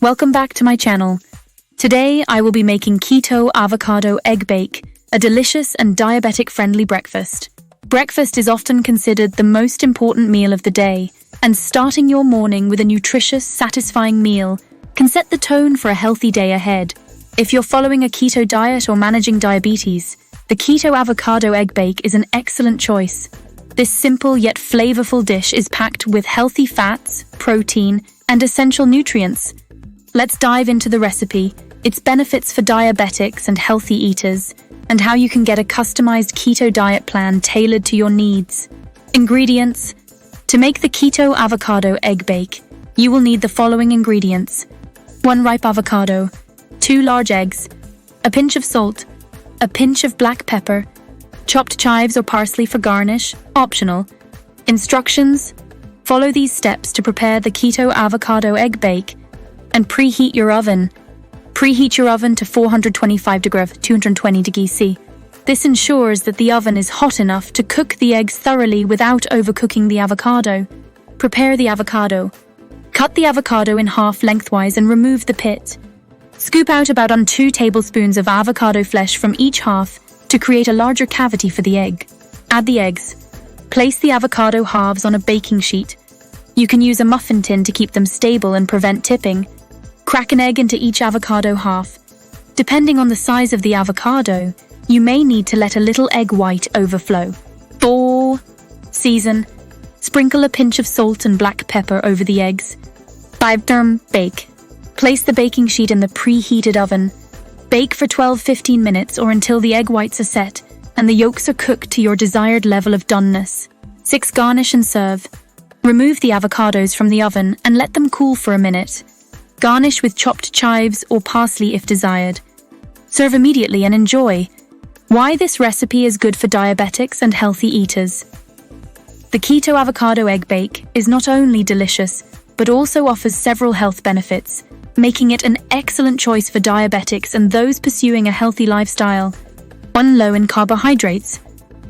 Welcome back to my channel. Today I will be making Keto Avocado Egg Bake, a delicious and diabetic-friendly breakfast. Breakfast is often considered the most important meal of the day, and starting your morning with a nutritious, satisfying meal can set the tone for a healthy day ahead. If you're following a keto diet or managing diabetes, the Keto Avocado Egg Bake is an excellent choice. This simple yet flavorful dish is packed with healthy fats, protein, and essential nutrients. Let's dive into the recipe, its benefits for diabetics and healthy eaters, and how you can get a customized keto diet plan tailored to your needs. Ingredients. To make the Keto Avocado Egg Bake, you will need the following ingredients: 1 ripe avocado, 2 large eggs, a pinch of salt, a pinch of black pepper, chopped chives or parsley for garnish, optional. Instructions. Follow these steps to prepare the Keto Avocado Egg Bake and preheat your oven. Preheat your oven to 425 degrees, 220 degrees C. This ensures that the oven is hot enough to cook the eggs thoroughly without overcooking the avocado. Prepare the avocado. Cut the avocado in half lengthwise and remove the pit. Scoop out about 2 tablespoons of avocado flesh from each half to create a larger cavity for the egg. Add the eggs. Place the avocado halves on a baking sheet. You can use a muffin tin to keep them stable and prevent tipping. Crack an egg into each avocado half. Depending on the size of the avocado, you may need to let a little egg white overflow. 4. Season. Sprinkle a pinch of salt and black pepper over the eggs. 5. Bake. Place the baking sheet in the preheated oven. Bake for 12-15 minutes or until the egg whites are set and the yolks are cooked to your desired level of doneness. 6. Garnish and serve. Remove the avocados from the oven and let them cool for a minute. Garnish with chopped chives or parsley if desired. Serve immediately and enjoy. Why this recipe is good for diabetics and healthy eaters. The Keto Avocado Egg Bake is not only delicious, but also offers several health benefits, making it an excellent choice for diabetics and those pursuing a healthy lifestyle. 1. Low in carbohydrates.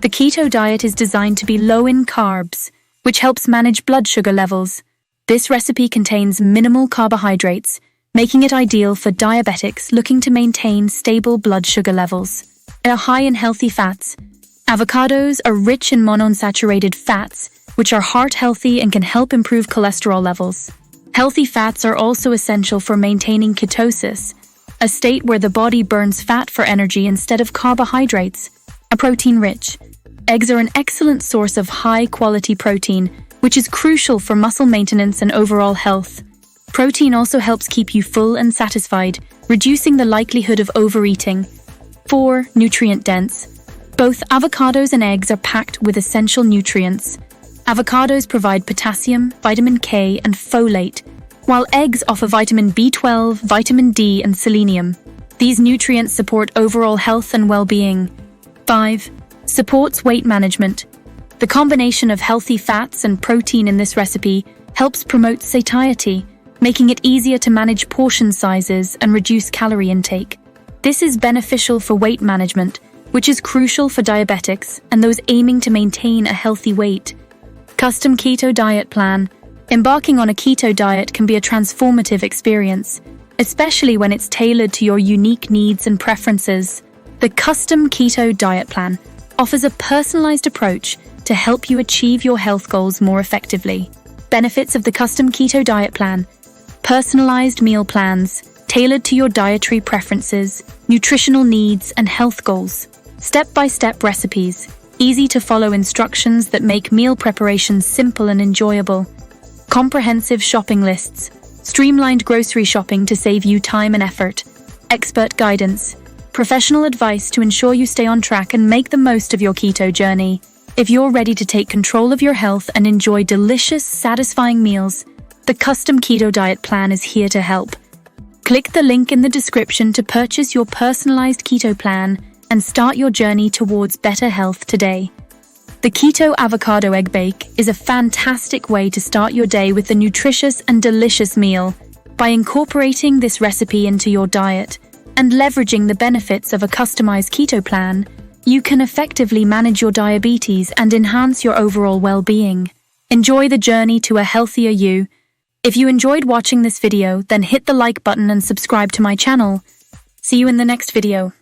The keto diet is designed to be low in carbs, which helps manage blood sugar levels. This recipe contains minimal carbohydrates, making it ideal for diabetics looking to maintain stable blood sugar levels. High in healthy fats. Avocados are rich in monounsaturated fats, which are heart-healthy and can help improve cholesterol levels. Healthy fats are also essential for maintaining ketosis, a state where the body burns fat for energy instead of carbohydrates. Protein-rich. Eggs are an excellent source of high-quality protein, which is crucial for muscle maintenance and overall health. Protein also helps keep you full and satisfied, reducing the likelihood of overeating. 4. Nutrient-dense. Both avocados and eggs are packed with essential nutrients. Avocados provide potassium, vitamin K, and folate, while eggs offer vitamin B12, vitamin D, and selenium. These nutrients support overall health and well-being. 5. Supports weight management. The combination of healthy fats and protein in this recipe helps promote satiety, making it easier to manage portion sizes and reduce calorie intake. This is beneficial for weight management, which is crucial for diabetics and those aiming to maintain a healthy weight. Custom keto diet plan. Embarking on a keto diet can be a transformative experience, especially when it's tailored to your unique needs and preferences. The custom keto diet plan offers a personalized approach to help you achieve your health goals more effectively. Benefits of the custom keto diet plan. Personalized meal plans, tailored to your dietary preferences, nutritional needs, and health goals. Step-by-step recipes. Easy-to-follow instructions that make meal preparation simple and enjoyable. Comprehensive shopping lists. Streamlined grocery shopping to save you time and effort. Expert guidance. Professional advice to ensure you stay on track and make the most of your keto journey. If you're ready to take control of your health and enjoy delicious, satisfying meals, the custom keto diet plan is here to help. Click the link in the description to purchase your personalized keto plan and start your journey towards better health today. The Keto Avocado Egg Bake is a fantastic way to start your day with a nutritious and delicious meal. By incorporating this recipe into your diet and leveraging the benefits of a customized keto plan, you can effectively manage your diabetes and enhance your overall well-being. Enjoy the journey to a healthier you. If you enjoyed watching this video, then hit the like button and subscribe to my channel. See you in the next video.